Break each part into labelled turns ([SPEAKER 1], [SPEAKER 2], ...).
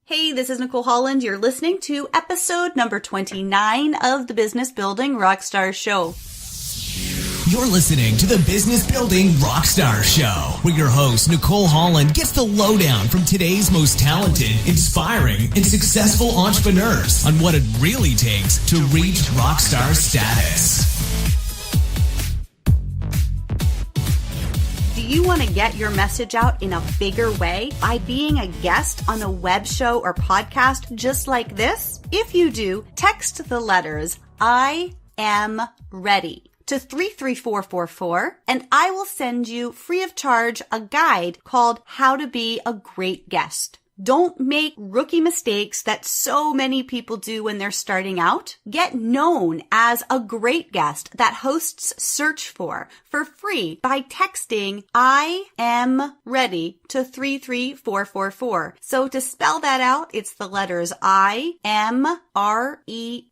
[SPEAKER 1] Hey, this is Nicole Holland. You're listening to episode number 29 of the Business Building Rockstars Show.
[SPEAKER 2] You're listening to the Business Building Rockstars Show, where your host, Nicole Holland, gets the lowdown from today's most talented, inspiring, and successful entrepreneurs on what it really takes to reach rockstar status.
[SPEAKER 1] Do you want to get your message out in a bigger way by being a guest on a web show or podcast just like this? If you do, text the letters I am ready to 33444, and I will send you free of charge a guide called How to Be a Great Guest. Don't make rookie mistakes that so many people do when they're starting out. Get known as a great guest that hosts search for free by texting I am ready to 33444. So to spell that out, it's the letters I am READY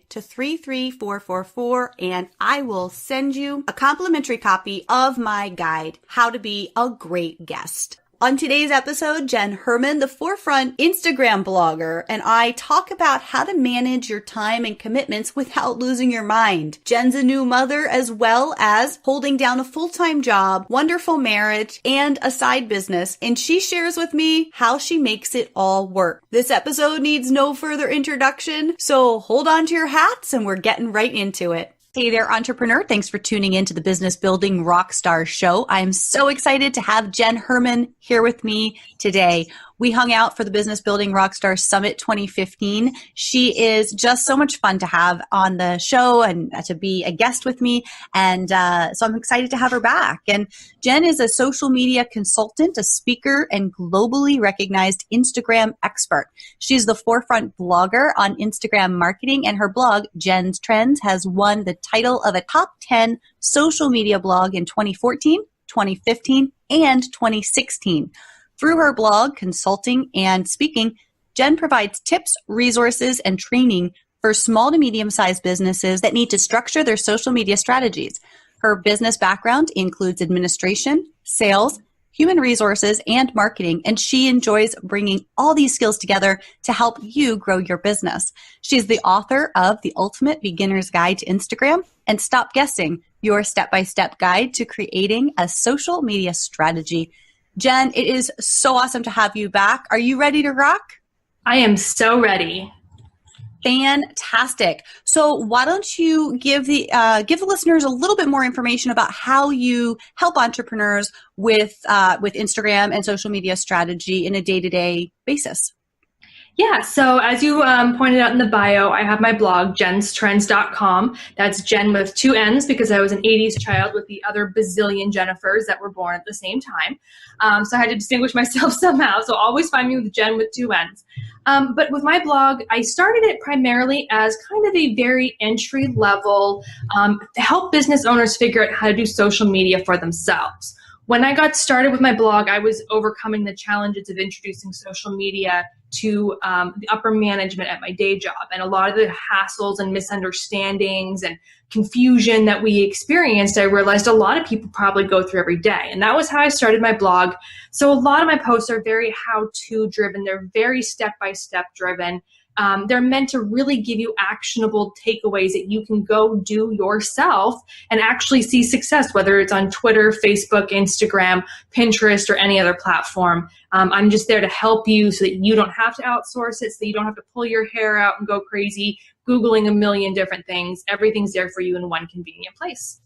[SPEAKER 1] to 33444, and I will send you a complimentary copy of my guide, How to Be a Great Guest. On today's episode, Jenn Herman, the Forefront Instagram blogger, and I talk about how to manage your time and commitments without losing your mind. Jenn's a new mother as well as holding down a full-time job, wonderful marriage, and a side business, and she shares with me how she makes it all work. This episode needs no further introduction, so hold on to your hats and we're getting right into it. Hey there, entrepreneur. Thanks for tuning in to the Business Building Rockstars Show. I'm so excited to have Jenn Herman here with me today. We hung out for the Business Building Rockstars Summit 2015. She is just so much fun to have on the show and to be a guest with me. And so I'm excited to have her back. And Jenn is a social media consultant, a speaker, and globally recognized Instagram expert. She's the forefront blogger on Instagram marketing, and her blog, Jenn's Trends, has won the title of a top 10 social media blog in 2014, 2015, and 2016. Through her blog, consulting, and speaking, Jenn provides tips, resources, and training for small to medium-sized businesses that need to structure their social media strategies. Her business background includes administration, sales, human resources, and marketing, and she enjoys bringing all these skills together to help you grow your business. She's the author of The Ultimate Beginner's Guide to Instagram and Stop Guessing, your step-by-step guide to creating a social media strategy. Jenn, it is so awesome to have you back. Are you ready to rock?
[SPEAKER 3] I am so ready.
[SPEAKER 1] Fantastic. So why don't you give the listeners a little bit more information about how you help entrepreneurs with Instagram and social media strategy in a day-to-day basis?
[SPEAKER 3] Yeah, so as you pointed out in the bio, I have my blog, jenstrends.com. That's Jenn with two N's because I was an 80s child with the other bazillion Jennifers that were born at the same time. So I had to distinguish myself somehow. So always find me with Jenn with two N's. But with my blog, I started it primarily as kind of a very entry level to help business owners figure out how to do social media for themselves. When I got started with my blog, I was overcoming the challenges of introducing social media to the upper management at my day job. And a lot of the hassles and misunderstandings and confusion that we experienced, I realized a lot of people probably go through every day. And that was how I started my blog. So a lot of my posts are very how-to driven. They're very step-by-step driven. They're meant to really give you actionable takeaways that you can go do yourself and actually see success, whether it's on Twitter, Facebook, Instagram, Pinterest, or any other platform. I'm just there to help you so that you don't have to outsource it, so that you don't have to pull your hair out and go crazy Googling a million different things. Everything's there for you in one convenient place.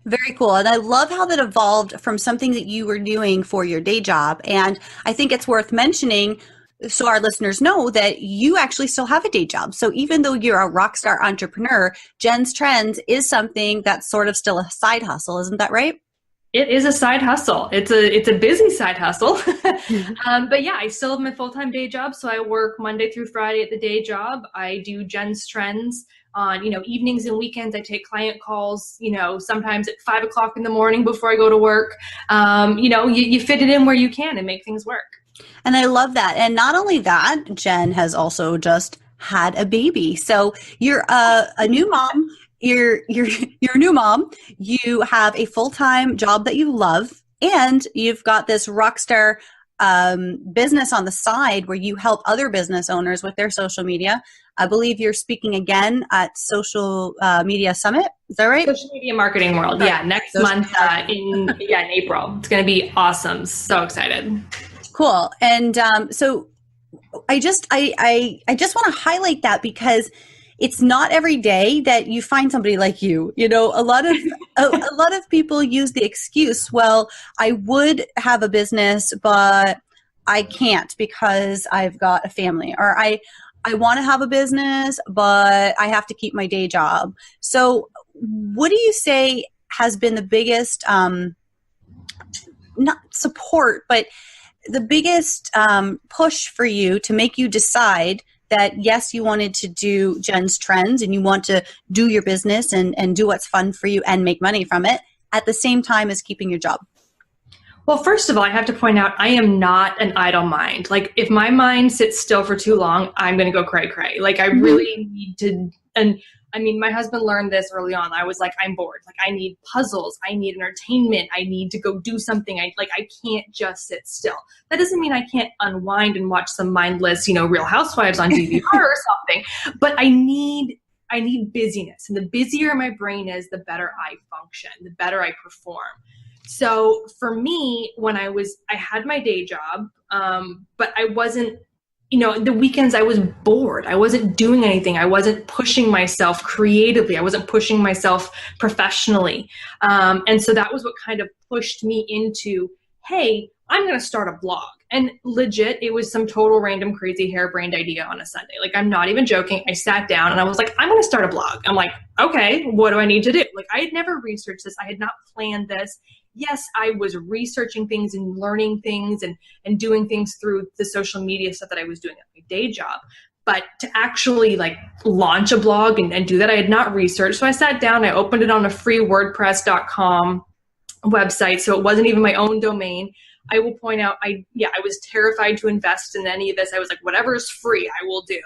[SPEAKER 1] Very cool. And I love how that evolved from something that you were doing for your day job. And I think it's worth mentioning so our listeners know that you actually still have a day job. So even though you're a rockstar entrepreneur, Jenn's Trends is something that's sort of still a side hustle. Isn't that right?
[SPEAKER 3] It is a side hustle. It's a busy side hustle. But yeah, I still have my full-time day job. So I work Monday through Friday at the day job. I do Jenn's Trends on, evenings and weekends. I take client calls, sometimes at 5 o'clock in the morning before I go to work. You fit it in where you can and make things work.
[SPEAKER 1] And I love that. And not only that, Jenn has also just had a baby. So you're a new mom. You're a new mom. You have a full-time job that you love, and you've got this Rockstar business on the side where you help other business owners with their social media. I believe you're speaking again at Social Media Summit. Is that right?
[SPEAKER 3] Social Media Marketing World. Right. Yeah, next month in April. It's going to be awesome. So excited.
[SPEAKER 1] Cool. And so I just want to highlight that because it's not every day that you find somebody like you. You know, a lot of people use the excuse, well, I would have a business, but I can't because I've got a family, or I want to have a business, but I have to keep my day job. So what do you say has been the biggest, not support, but the biggest push for you to make you decide that, yes, you wanted to do Jenn's Trends and you want to do your business and do what's fun for you and make money from it at the same time as keeping your job?
[SPEAKER 3] Well, first of all, I have to point out, I am not an idle mind. Like, if my mind sits still for too long, I'm going to go cray cray. Like, I really need to, and I mean, my husband learned this early on. I was like, I'm bored. Like, I need puzzles. I need entertainment. I need to go do something. I can't just sit still. That doesn't mean I can't unwind and watch some mindless, Real Housewives on DVR or something. But I need busyness. And the busier my brain is, the better I function, the better I perform. So for me, when I had my day job, but I wasn't, the weekends I was bored. I wasn't doing anything. I wasn't pushing myself creatively. I wasn't pushing myself professionally. And so that was what kind of pushed me into, hey, I'm going to start a blog. And legit, it was some total random crazy harebrained idea on a Sunday. Like, I'm not even joking. I sat down and I was like, I'm going to start a blog. I'm like, okay, what do I need to do? Like, I had never researched this. I had not planned this. Yes, I was researching things and learning things and doing things through the social media stuff that I was doing at my day job. But to actually like launch a blog and do that, I had not researched. So I sat down, I opened it on a free WordPress.com website. So it wasn't even my own domain. I will point out, I was terrified to invest in any of this. I was like, whatever is free, I will do.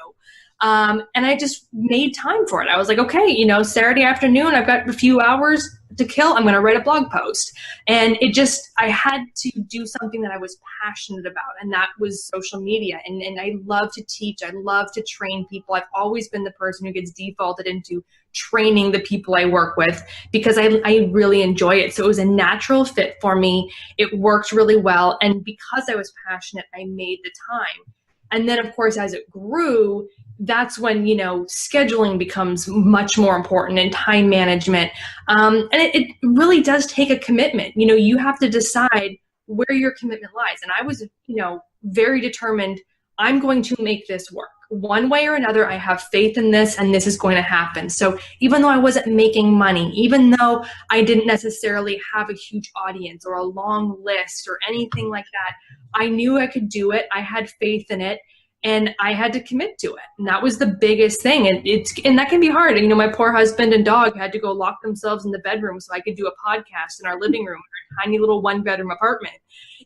[SPEAKER 3] And I just made time for it. I was like, okay, Saturday afternoon, I've got a few hours to kill. I'm going to write a blog post. And I had to do something that I was passionate about. And that was social media. And I love to teach. I love to train people. I've always been the person who gets defaulted into training the people I work with because I really enjoy it. So it was a natural fit for me. It worked really well. And because I was passionate, I made the time. And then, of course, as it grew, that's when, scheduling becomes much more important and time management. And it really does take a commitment. You have to decide where your commitment lies. And I was, very determined, I'm going to make this work. One way or another, I have faith in this and this is going to happen. So even though I wasn't making money, even though I didn't necessarily have a huge audience or a long list or anything like that, I knew I could do it. I had faith in it. And I had to commit to it. And that was the biggest thing. And that can be hard. And, my poor husband and dog had to go lock themselves in the bedroom so I could do a podcast in our living room, our tiny little 1-bedroom apartment.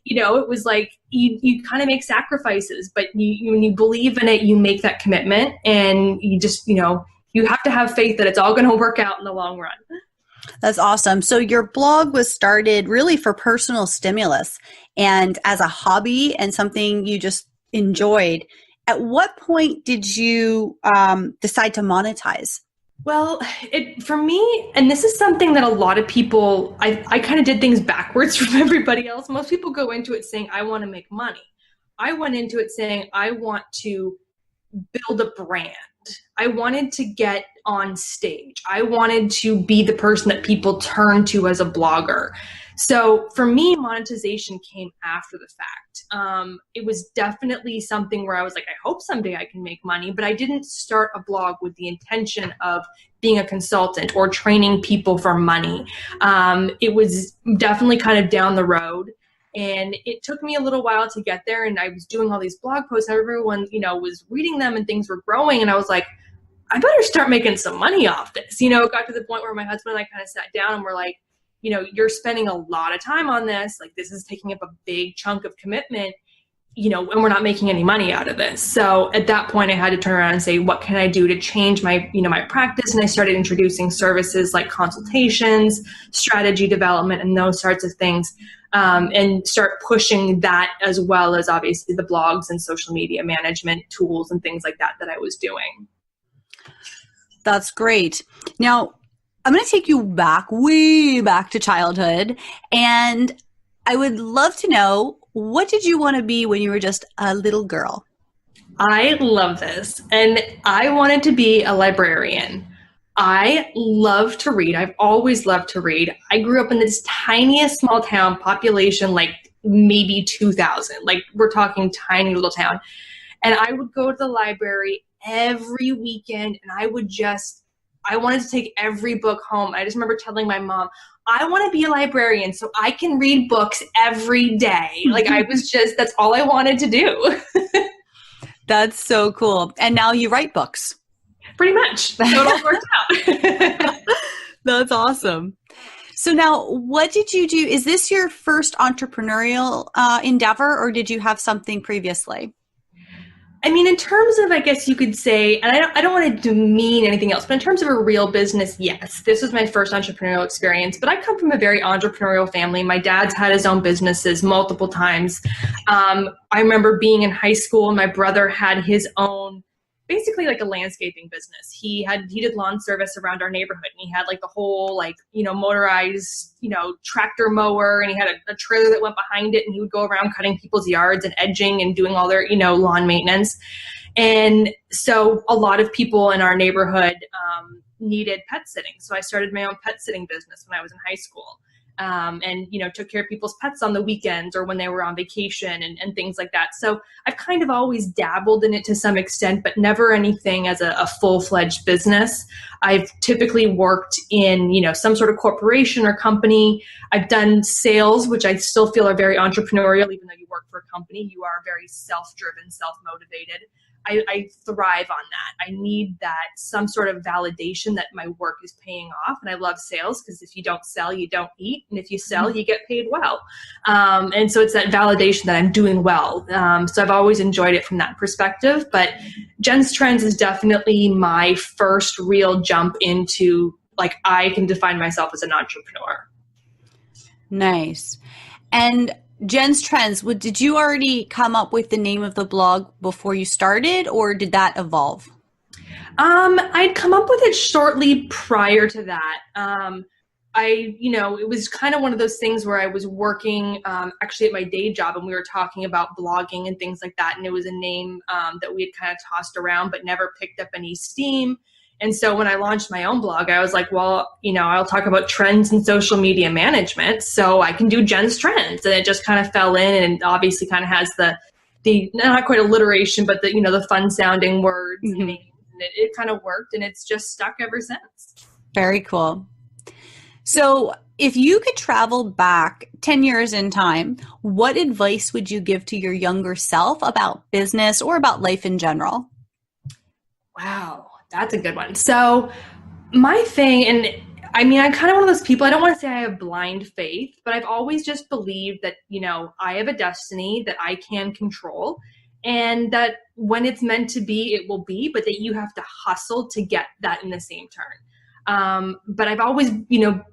[SPEAKER 3] It was like you kind of make sacrifices, but when you believe in it, you make that commitment and you just, you have to have faith that it's all going to work out in the long run.
[SPEAKER 1] That's awesome. So your blog was started really for personal stimulus and as a hobby and something you just enjoyed. At what point did you decide to monetize?
[SPEAKER 3] Well, for me, and this is something that a lot of people, I kind of did things backwards from everybody else. Most people go into it saying, I want to make money. I went into it saying, I want to build a brand. I wanted to get on stage. I wanted to be the person that people turn to as a blogger. So for me, monetization came after the fact. It was definitely something where I was like, I hope someday I can make money, but I didn't start a blog with the intention of being a consultant or training people for money. It was definitely kind of down the road. And it took me a little while to get there. And I was doing all these blog posts. Everyone, was reading them and things were growing. And I was like, I better start making some money off this. It got to the point where my husband and I kind of sat down and we're like, you're spending a lot of time on this. Like, this is taking up a big chunk of commitment. and we're not making any money out of this. So at that point I had to turn around and say, what can I do to change my, my practice? And I started introducing services like consultations, strategy development, and those sorts of things. And start pushing that, as well as obviously the blogs and social media management tools and things like that I was doing.
[SPEAKER 1] That's great. Now, I'm going to take you way back to childhood, and I would love to know, what did you want to be when you were just a little girl?
[SPEAKER 3] I love this. And I wanted to be a librarian. I love to read. I've always loved to read. I grew up in this tiniest small town, population like maybe 2,000. Like, we're talking tiny little town. And I would go to the library every weekend, and I wanted to take every book home. I just remember telling my mom, I want to be a librarian so I can read books every day. Like, that's all I wanted to do.
[SPEAKER 1] That's so cool. And now you write books.
[SPEAKER 3] Pretty much. So it all worked out.
[SPEAKER 1] That's awesome. So now, what did you do? Is this your first entrepreneurial endeavor, or did you have something previously?
[SPEAKER 3] I mean, in terms of, I guess you could say, and I don't want to demean anything else, but in terms of a real business, yes, this was my first entrepreneurial experience. But I come from a very entrepreneurial family. My dad's had his own businesses multiple times. I remember being in high school, and my brother had his own, basically like a landscaping business. He did lawn service around our neighborhood, and he had like the whole motorized, tractor mower, and he had a trailer that went behind it, and he would go around cutting people's yards and edging and doing all their, lawn maintenance. And so a lot of people in our neighborhood needed pet sitting. So I started my own pet sitting business when I was in high school. And took care of people's pets on the weekends or when they were on vacation and things like that. So I've kind of always dabbled in it to some extent, but never anything as a full-fledged business. I've typically worked in, some sort of corporation or company. I've done sales, which I still feel are very entrepreneurial. Even though you work for a company, you are very self-driven, self-motivated. I thrive on that. I need that some sort of validation that my work is paying off. And I love sales, because if you don't sell, you don't eat. And if you sell, you get paid well. And so it's that validation that I'm doing well. So I've always enjoyed it from that perspective. But Jenn's Trends is definitely my first real jump into, like, I can define myself as an entrepreneur.
[SPEAKER 1] Nice. And Jenn's Trends, did you already come up with the name of the blog before you started, or did that evolve?
[SPEAKER 3] I'd come up with it shortly prior to that. It was kind of one of those things where I was working actually at my day job, and we were talking about blogging and things like that. And it was a name that we had kind of tossed around, but never picked up any steam. And so when I launched my own blog, I was like, well, I'll talk about trends in social media management, so I can do Jenn's Trends. And it just kind of fell in, and obviously kind of has the not quite alliteration, but the fun sounding words. Mm-hmm. And it kind of worked, and it's just stuck ever since.
[SPEAKER 1] Very cool. So if you could travel back 10 years in time, what advice would you give to your younger self about business or about life in general?
[SPEAKER 3] Wow. That's a good one. So my thing, and I mean, I'm kind of one of those people, I don't want to say I have blind faith, but I've always just believed that, I have a destiny that I can control, and that when it's meant to be, it will be, but that you have to hustle to get that in the same turn. But I've always,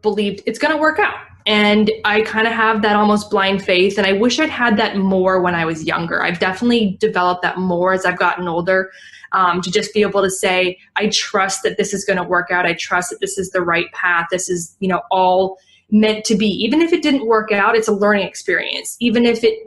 [SPEAKER 3] believed it's going to work out. And I kind of have that almost blind faith. And I wish I'd had that more when I was younger. I've definitely developed that more as I've gotten older, to just be able to say, I trust that this is going to work out. I trust that this is the right path. This is, all meant to be. Even if it didn't work out, it's a learning experience. Even if it,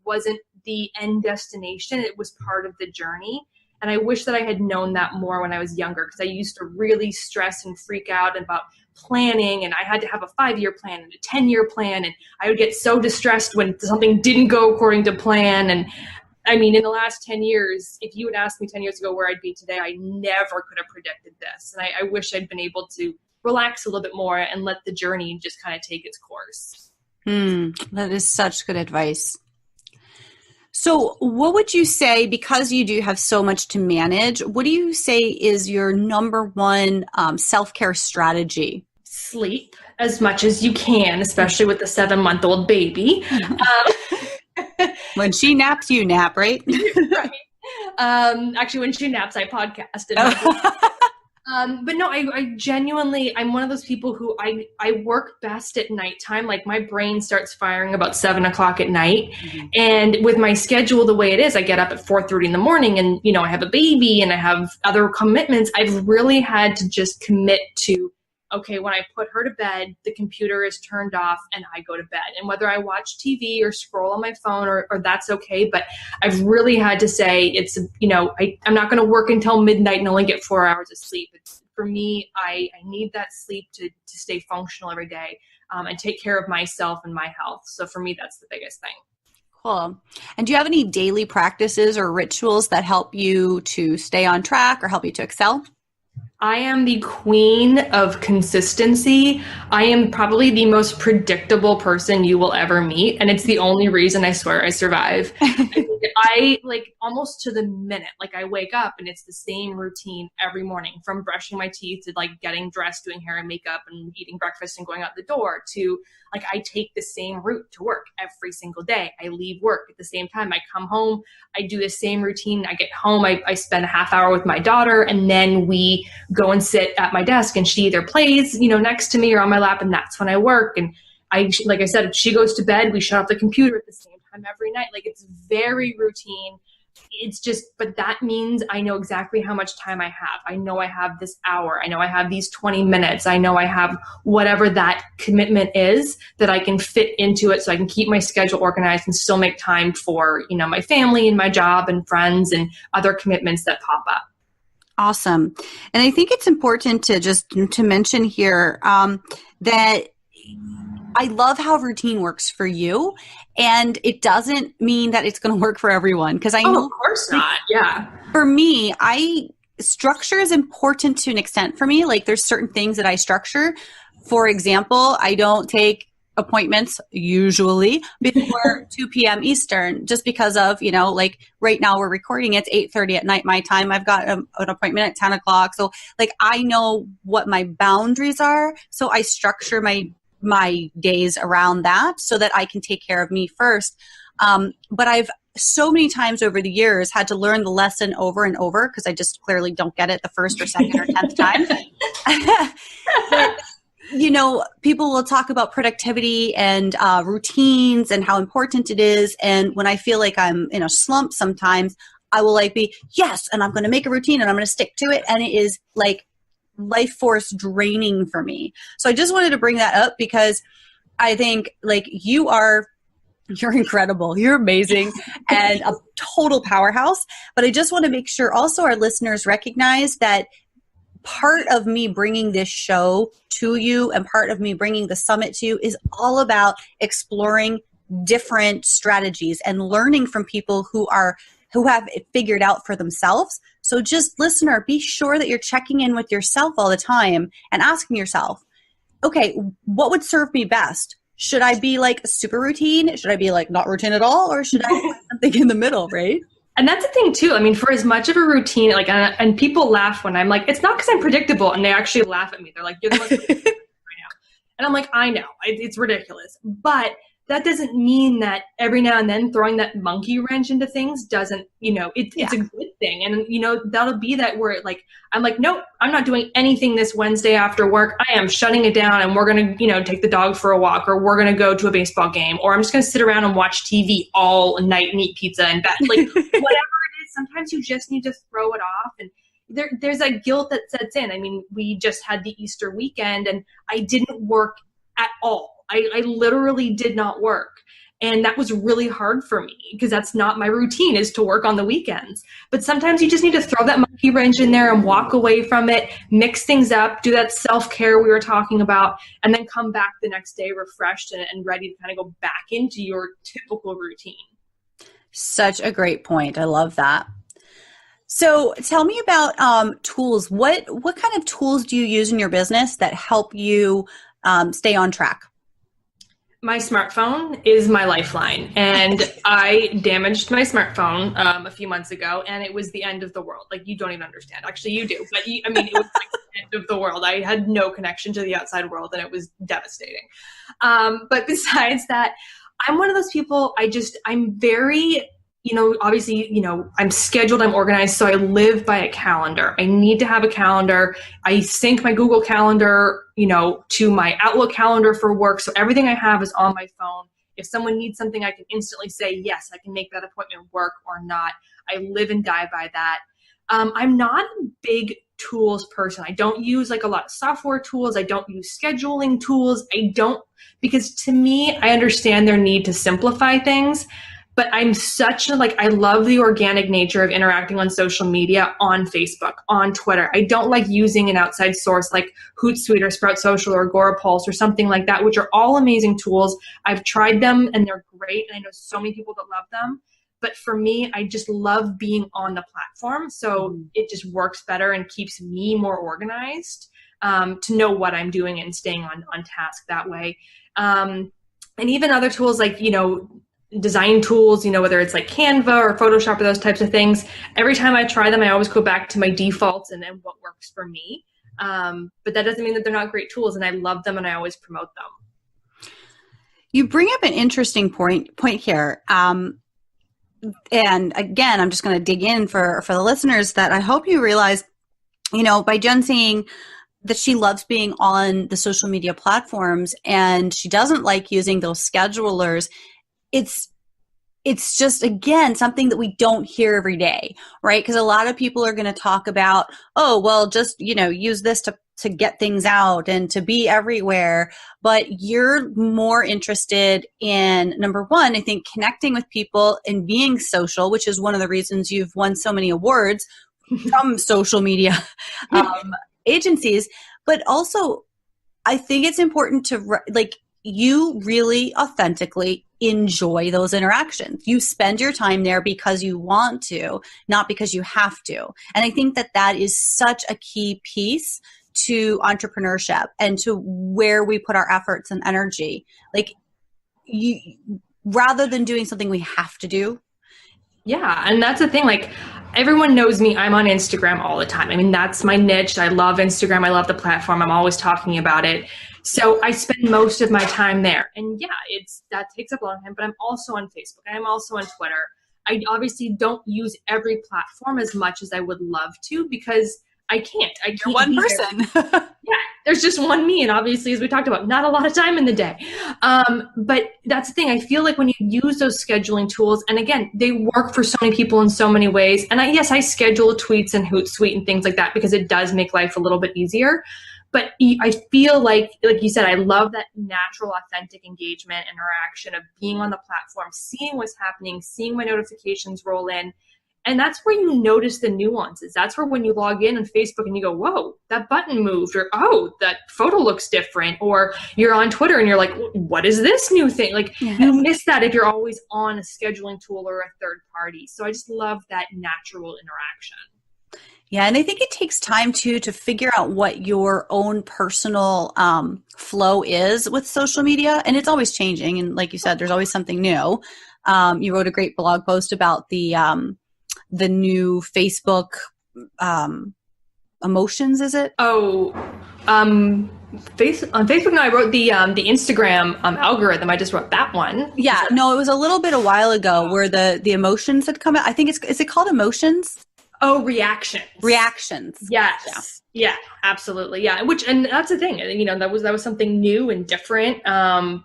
[SPEAKER 3] wasn't the end destination, it was part of the journey. And I wish that I had known that more when I was younger, because I used to really stress and freak out about planning, and I had to have a 5-year plan and a 10-year plan, and I would get so distressed when something didn't go according to plan. And I mean, in the last 10 years, if you had asked me 10 years ago where I'd be today, I never could have predicted this. And I wish I'd been able to relax a little bit more and let the journey just kind of take its course.
[SPEAKER 1] That is such good advice. So what would you say, because you do have so much to manage, what do you say is your number one self-care strategy?
[SPEAKER 3] Sleep as much as you can, especially with the 7-month-old baby.
[SPEAKER 1] When she naps, you nap, right?
[SPEAKER 3] Right. Actually, when she naps, I podcast. But no, I genuinely, I'm one of those people who I work best at nighttime. Like my brain starts firing about 7:00 at night. Mm-hmm. And with my schedule the way it is, I get up at 4:30 in the morning and, you know, I have a baby and I have other commitments. I've really had to just commit to, okay, when I put her to bed, the computer is turned off and I go to bed. And whether I watch TV or scroll on my phone or that's okay. But I've really had to say it's, you know, I'm not going to work until midnight and only get 4 hours of sleep. For me, I need that sleep to stay functional every day and take care of myself and my health. So for me, that's the biggest thing.
[SPEAKER 1] Cool. And do you have any daily practices or rituals that help you to stay on track or help you to excel?
[SPEAKER 3] I am the queen of consistency. I am probably the most predictable person you will ever meet. And it's the only reason I swear I survive. I like almost to the minute, like I wake up and it's the same routine every morning, from brushing my teeth to like getting dressed, doing hair and makeup and eating breakfast and going out the door to like, I take the same route to work every single day. I leave work at the same time. I come home, I do the same routine. I get home, I spend a half hour with my daughter, and then we go and sit at my desk and she either plays, you know, next to me or on my lap. And that's when I work. And like I said, if she goes to bed, we shut off the computer at the same time every night. Like it's very routine. It's just, but that means I know exactly how much time I have. I know I have this hour. I know I have these 20 minutes. I know I have whatever that commitment is that I can fit into it so I can keep my schedule organized and still make time for, you know, my family and my job and friends and other commitments that pop up.
[SPEAKER 1] Awesome. And I think it's important to mention here that I love how routine works for you, and it doesn't mean that it's going to work for everyone. Because I know,
[SPEAKER 3] of course not. Yeah.
[SPEAKER 1] For me, structure is important to an extent for me. Like there's certain things that I structure. For example, I don't take appointments usually before 2 p.m. Eastern, just because of, you know, like right now we're recording, it's 8:30 at night my time. I've got an appointment at 10 o'clock. So like I know what my boundaries are. So I structure my days around that so that I can take care of me first. But I've so many times over the years had to learn the lesson over and over because I just clearly don't get it the first or second or 10th time. But, you know, people will talk about productivity and routines and how important it is. And when I feel like I'm in a slump sometimes, I will like be, yes, and I'm going to make a routine and I'm going to stick to it. And it is like life force draining for me. So I just wanted to bring that up because I think like you're incredible. You're amazing and a total powerhouse. But I just want to make sure also our listeners recognize that part of me bringing this show to you and part of me bringing the summit to you is all about exploring different strategies and learning from people who have it figured out for themselves. So just listener, be sure that you're checking in with yourself all the time and asking yourself, okay, what would serve me best? Should I be like super routine? Should I be like not routine at all? Or should I do something in the middle, right?
[SPEAKER 3] And that's the thing too. I mean, for as much of a routine, like, and people laugh when I'm like, it's not because I'm predictable, and they actually laugh at me. They're like, you're the most predictable right now. And I'm like, I know, it's ridiculous. But that doesn't mean that every now and then throwing that monkey wrench into things doesn't, you know, it's a good thing. And, you know, that'll be that where like, I'm like, nope, I'm not doing anything this Wednesday after work. I am shutting it down and we're going to, you know, take the dog for a walk, or we're going to go to a baseball game, or I'm just going to sit around and watch TV all night and eat pizza in bed. Like whatever it is, sometimes you just need to throw it off. And there's that guilt that sets in. I mean, we just had the Easter weekend and I didn't work at all. I literally did not work. And that was really hard for me because that's not my routine, is to work on the weekends. But sometimes you just need to throw that monkey wrench in there and walk away from it, mix things up, do that self-care we were talking about, and then come back the next day refreshed and ready to kind of go back into your typical routine.
[SPEAKER 1] Such a great point. I love that. So tell me about tools. What kind of tools do you use in your business that help you stay on track?
[SPEAKER 3] My smartphone is my lifeline, and I damaged my smartphone a few months ago, and it was the end of the world. Like, you don't even understand. Actually, you do. But it was like the end of the world. I had no connection to the outside world, and it was devastating. But besides that, I'm one of those people, I'm very, obviously, I'm scheduled, I'm organized, so I live by a calendar. I need to have a calendar. I sync my Google Calendar, to my Outlook calendar for work. So everything I have is on my phone. If someone needs something, I can instantly say, yes, I can make that appointment work or not. I live and die by that. I'm not a big tools person. I don't use like a lot of software tools. I don't use scheduling tools. Because to me, I understand their need to simplify things, but I'm I love the organic nature of interacting on social media, on Facebook, on Twitter. I don't like using an outside source like Hootsuite or Sprout Social or Agorapulse or something like that, which are all amazing tools. I've tried them and they're great. And I know so many people that love them. But for me, I just love being on the platform. So it just works better and keeps me more organized to know what I'm doing and staying on task that way. And even other tools like, design tools, whether it's like Canva or Photoshop or those types of things. Every time I try them, I always go back to my defaults and then what works for me. But that doesn't mean that they're not great tools, and I love them and I always promote them.
[SPEAKER 1] You bring up an interesting point here. And again, I'm just going to dig in for the listeners that I hope you realize, by Jenn saying that she loves being on the social media platforms and she doesn't like using those schedulers. It's just, again, something that we don't hear every day, right? Because a lot of people are going to talk about, oh, well, just, use this to get things out and to be everywhere. But you're more interested in, number one, I think connecting with people and being social, which is one of the reasons you've won so many awards from social media agencies. But also, I think it's important to, you really authentically enjoy those interactions. You spend your time there because you want to, not because you have to. And I think that is such a key piece to entrepreneurship and to where we put our efforts and energy. Rather than doing something we have to do.
[SPEAKER 3] Yeah. And that's the thing. Everyone knows me. I'm on Instagram all the time. I mean, that's my niche. I love Instagram. I love the platform. I'm always talking about it. So I spend most of my time there. And yeah, that takes up a lot of time, but I'm also on Facebook. I'm also on Twitter. I obviously don't use every platform as much as I would love to because I can't.
[SPEAKER 1] You're one person.
[SPEAKER 3] Yeah, there's just one me. And obviously, as we talked about, not a lot of time in the day. But that's the thing. I feel like when you use those scheduling tools, and again, they work for so many people in so many ways. And I schedule tweets and Hootsuite and things like that because it does make life a little bit easier. But I feel like you said, I love that natural, authentic engagement, interaction of being on the platform, seeing what's happening, seeing my notifications roll in. And that's where you notice the nuances. That's where when you log in on Facebook and you go, whoa, that button moved, or, oh, that photo looks different. Or you're on Twitter and you're like, what is this new thing? You miss that if you're always on a scheduling tool or a third party. So I just love that natural interaction.
[SPEAKER 1] Yeah, and I think it takes time too to figure out what your own personal flow is with social media, and it's always changing. And like you said, there's always something new. You wrote a great blog post about the new Facebook emotions. Is it?
[SPEAKER 3] Oh, on Facebook. No, I wrote the Instagram algorithm. I just wrote that one.
[SPEAKER 1] Yeah, no, it was a while ago where the emotions had come out. I think is it called emotions?
[SPEAKER 3] Oh, reactions. Yes. Yeah, absolutely. Yeah. And that's the thing, that was something new and different, that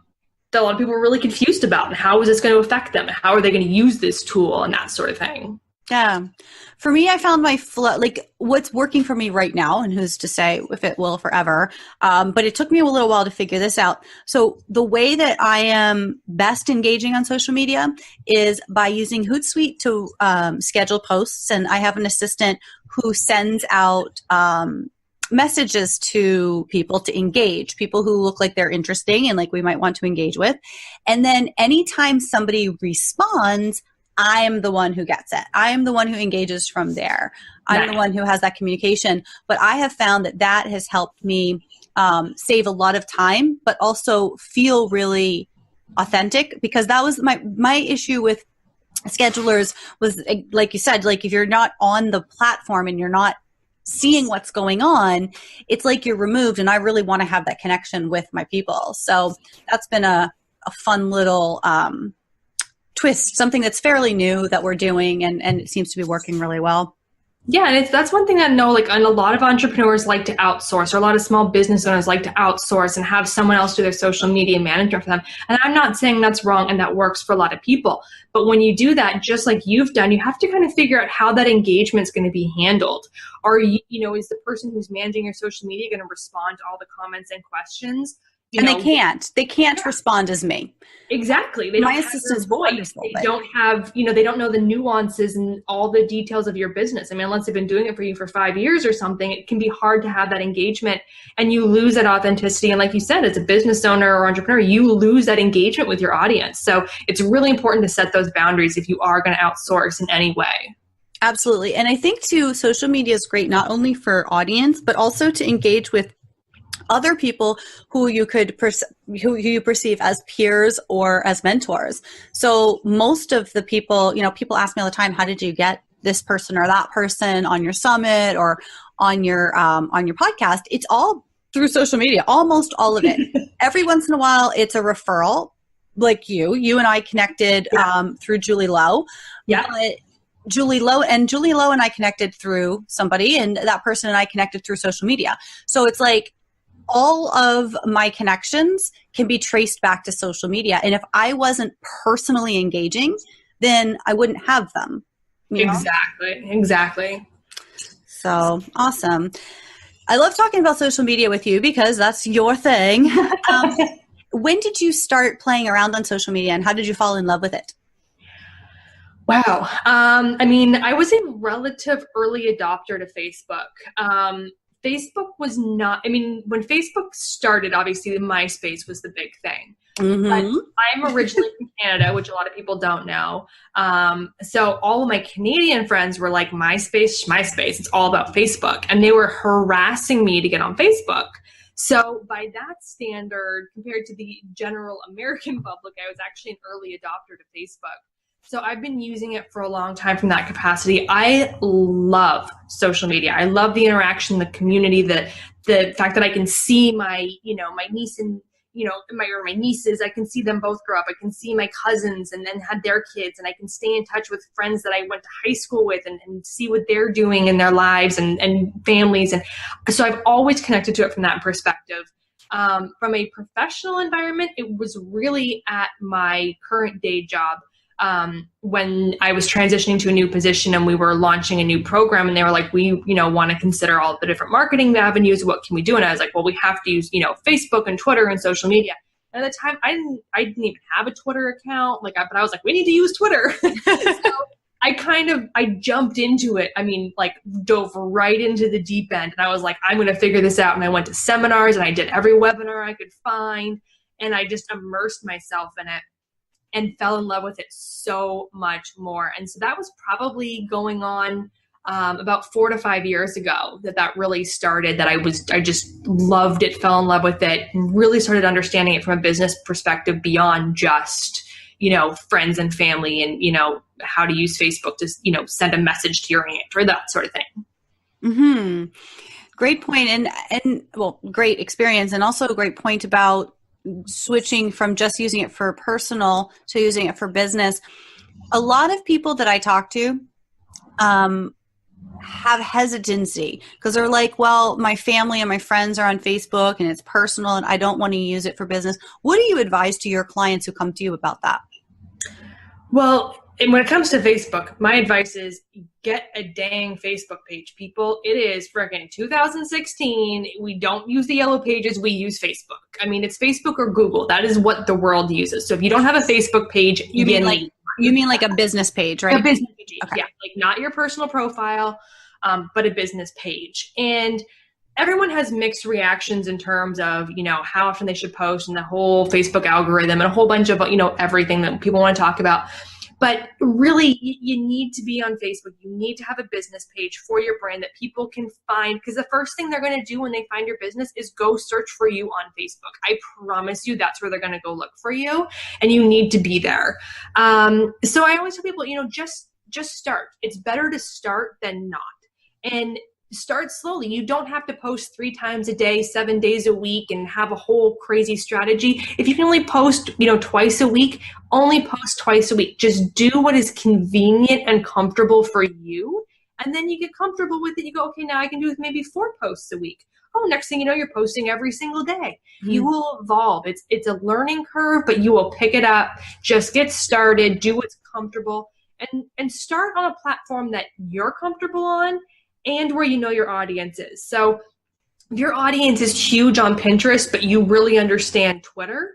[SPEAKER 3] a lot of people were really confused about, and how is this going to affect them? How are they going to use this tool and that sort of thing?
[SPEAKER 1] Yeah. For me, I found my flow, what's working for me right now, and who's to say if it will forever. But it took me a little while to figure this out. So the way that I am best engaging on social media is by using Hootsuite to schedule posts. And I have an assistant who sends out messages to people to engage, people who look like they're interesting and we might want to engage with. And then anytime somebody responds, I am the one who gets it. I am the one who engages from there. I'm the one who has that communication. But I have found that has helped me save a lot of time, but also feel really authentic, because that was my issue with schedulers was, like you said, if you're not on the platform and you're not seeing what's going on, it's like you're removed. And I really want to have that connection with my people. So that's been a a fun little twist, something that's fairly new that we're doing, and it seems to be working really well.
[SPEAKER 3] Yeah, and that's one thing I know, like, and a lot of entrepreneurs like to outsource, or a lot of small business owners like to outsource and have someone else do their social media management for them. And I'm not saying that's wrong, and that works for a lot of people. But when you do that, just like you've done, you have to kind of figure out how that engagement is going to be handled. Are you know, is the person who's managing your social media going to respond to all the comments and questions?
[SPEAKER 1] They can't respond as me.
[SPEAKER 3] Exactly.
[SPEAKER 1] My assistant's wonderful.
[SPEAKER 3] They don't have, they don't know the nuances and all the details of your business. I mean, unless they've been doing it for you for 5 years or something, it can be hard to have that engagement, and you lose that authenticity. And like you said, as a business owner or entrepreneur, you lose that engagement with your audience. So it's really important to set those boundaries if you are going to outsource in any way.
[SPEAKER 1] Absolutely. And I think too, social media is great, not only for audience, but also to engage with other people who you could who you perceive as peers or as mentors. So most of the people, people ask me all the time, how did you get this person or that person on your summit or on your podcast? It's all through social media, almost all of it. Every once in a while, it's a referral, like you and I connected through Julie Lowe.
[SPEAKER 3] Yeah.
[SPEAKER 1] Julie Lowe and I connected through somebody, and that person and I connected through social media. So it's like, all of my connections can be traced back to social media. And if I wasn't personally engaging, then I wouldn't have them.
[SPEAKER 3] Exactly.
[SPEAKER 1] So awesome. I love talking about social media with you because that's your thing. When did you start playing around on social media, and how did you fall in love with it?
[SPEAKER 3] Wow. I mean, I was a relative early adopter to Facebook. Facebook was not, when Facebook started, obviously the MySpace was the big thing. Mm-hmm. But I'm originally from Canada, which a lot of people don't know. So all of my Canadian friends were like, MySpace, it's all about Facebook. And they were harassing me to get on Facebook. So by that standard, compared to the general American public, I was actually an early adopter to Facebook. So I've been using it for a long time from that capacity. I love social media. I love the interaction, the community, the fact that I can see my niece and, my nieces. I can see them both grow up. I can see my cousins and then have their kids, and I can stay in touch with friends that I went to high school with and see what they're doing in their lives and families. And so I've always connected to it from that perspective. From a professional environment, it was really at my current day job. When I was transitioning to a new position and we were launching a new program, and they were like, we, want to consider all the different marketing avenues. What can we do? And I was like, well, we have to use, Facebook and Twitter and social media. And at the time I didn't even have a Twitter account. But I was like, we need to use Twitter. So I jumped into it. Dove right into the deep end, and I was like, I'm going to figure this out. And I went to seminars, and I did every webinar I could find, and I just immersed myself in it and fell in love with it so much more. And so that was probably going on about 4 to 5 years ago that really started, that I just loved it, fell in love with it, and really started understanding it from a business perspective beyond just, friends and family and, how to use Facebook to, send a message to your aunt or that sort of thing.
[SPEAKER 1] Mm-hmm. Great point. And well, great experience. And also a great point about switching from just using it for personal to using it for business. A lot of people that I talk to have hesitancy because they're like, well, my family and my friends are on Facebook and it's personal and I don't want to use it for business. What do you advise to your clients who come to you about that?
[SPEAKER 3] Well, and when it comes to Facebook, my advice is get a dang Facebook page, people. It is freaking 2016. We don't use the yellow pages. We use Facebook. It's Facebook or Google. That is what the world uses. So if you don't have a Facebook page,
[SPEAKER 1] you mean like a business page, right?
[SPEAKER 3] A business page, okay. Yeah. Not your personal profile, but a business page. And everyone has mixed reactions in terms of, how often they should post and the whole Facebook algorithm and a whole bunch of, everything that people want to talk about. But really, you need to be on Facebook. You need to have a business page for your brand that people can find, because the first thing they're going to do when they find your business is go search for you on Facebook. I promise you that's where they're going to go look for you, and you need to be there. So I always tell people, just start. It's better to start than not. And start slowly. You don't have to post 3 times a day, 7 days a week, and have a whole crazy strategy. If you can only post, twice a week, only post twice a week. Just do what is convenient and comfortable for you. And then you get comfortable with it. You go, okay, now I can do maybe 4 posts a week. Oh, next thing you know, you're posting every single day. You will evolve. It's a learning curve, but you will pick it up. Just get started, do what's comfortable, and start on a platform that you're comfortable on and where you know your audience is. So if your audience is huge on Pinterest, but you really understand Twitter,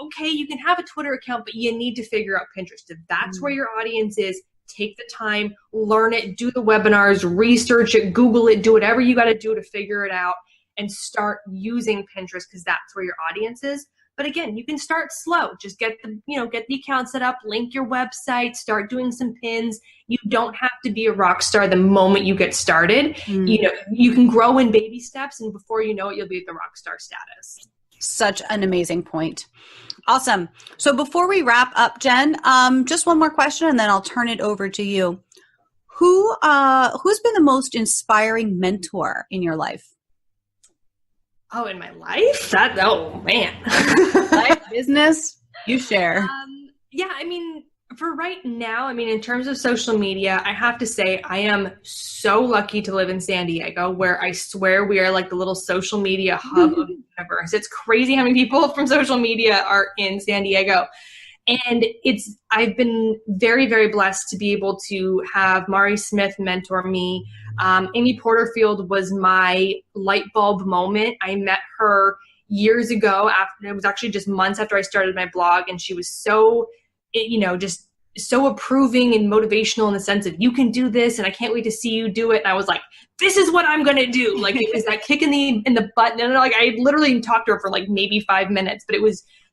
[SPEAKER 3] okay, you can have a Twitter account, but you need to figure out Pinterest. If that's where your audience is, take the time, learn it, do the webinars, research it, Google it, do whatever you got to do to figure it out and start using Pinterest because that's where your audience is. But again, you can start slow. Just get the account set up, link your website, start doing some pins. You don't have to be a rock star the moment you get started. You can grow in baby steps, and before you know it, you'll be at the rock star status.
[SPEAKER 1] Such an amazing point. Awesome. So before we wrap up, Jenn, just one more question and then I'll turn it over to you. Who's been the most inspiring mentor in your life?
[SPEAKER 3] Oh, in my life? Man.
[SPEAKER 1] Life, business, you share.
[SPEAKER 3] For right now, in terms of social media, I have to say I am so lucky to live in San Diego, where I swear we are like the little social media hub of the universe. It's crazy how many people from social media are in San Diego. And I've been very, very blessed to be able to have Mari Smith mentor me. Amy Porterfield was my light bulb moment. I met her years ago. It was actually just months after I started my blog, and she was so just so approving and motivational in the sense of, you can do this and I can't wait to see you do it. And I was like, this is what I'm going to do. Like, it was that kick in the butt. And I literally talked to her for like maybe 5 minutes, but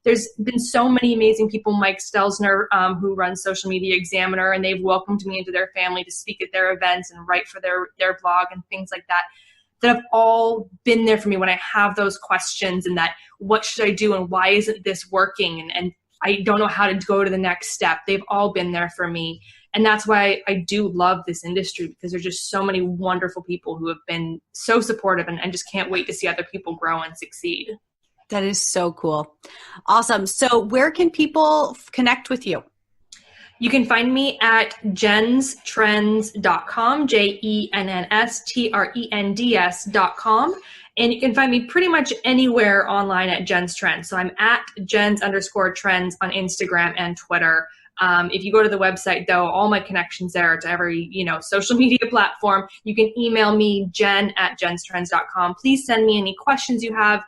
[SPEAKER 3] there's been so many amazing people, Mike Stelzner, who runs Social Media Examiner, and they've welcomed me into their family to speak at their events and write for their blog and things like that have all been there for me when I have those questions and that, what should I do and why isn't this working? And I don't know how to go to the next step. They've all been there for me. And that's why I do love this industry, because there's just so many wonderful people who have been so supportive and just can't wait to see other people grow and succeed.
[SPEAKER 1] That is so cool. Awesome. So where can people connect with you?
[SPEAKER 3] You can find me at jennstrends.com, JENNSTRENDS.com. And you can find me pretty much anywhere online at Jenn's Trends. So I'm at Jenn's_trends on Instagram and Twitter. If you go to the website, though, all my connections there to every, social media platform. You can email me, Jenn@jennstrends.com. Please send me any questions you have,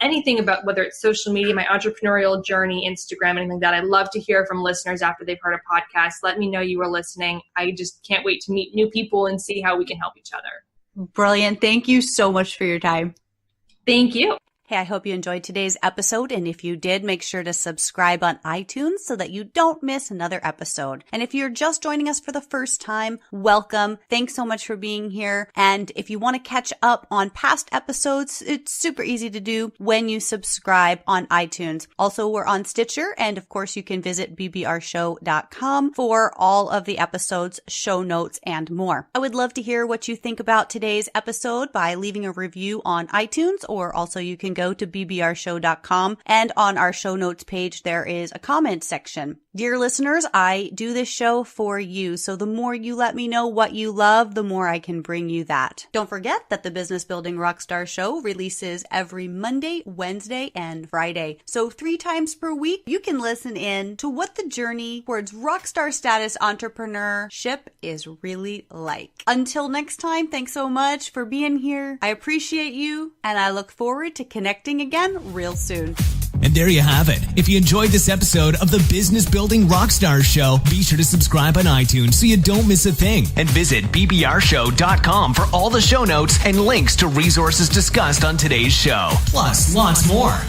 [SPEAKER 3] anything about whether it's social media, my entrepreneurial journey, Instagram, anything like that. I love to hear from listeners after they've heard a podcast. Let me know you were listening. I just can't wait to meet new people and see how we can help each other.
[SPEAKER 1] Brilliant. Thank you so much for your time.
[SPEAKER 3] Thank you.
[SPEAKER 1] Hey, I hope you enjoyed today's episode. And if you did, make sure to subscribe on iTunes so that you don't miss another episode. And if you're just joining us for the first time, welcome. Thanks so much for being here. And if you want to catch up on past episodes, it's super easy to do when you subscribe on iTunes. Also, we're on Stitcher. And of course, you can visit bbrshow.com for all of the episodes, show notes, and more. I would love to hear what you think about today's episode by leaving a review on iTunes, or also you can go to bbrshow.com, and on our show notes page, there is a comment section. Dear listeners, I do this show for you, so the more you let me know what you love, the more I can bring you that. Don't forget that the Business Building Rockstar Show releases every Monday, Wednesday, and Friday. So 3 times per week, you can listen in to what the journey towards rockstar status entrepreneurship is really like. Until next time, thanks so much for being here. I appreciate you, and I look forward to connecting again real soon.
[SPEAKER 2] And there you have it. If you enjoyed this episode of the Business Building Rockstars Show, be sure to subscribe on iTunes so you don't miss a thing. And visit bbrshow.com for all the show notes and links to resources discussed on today's show. Plus, lots more.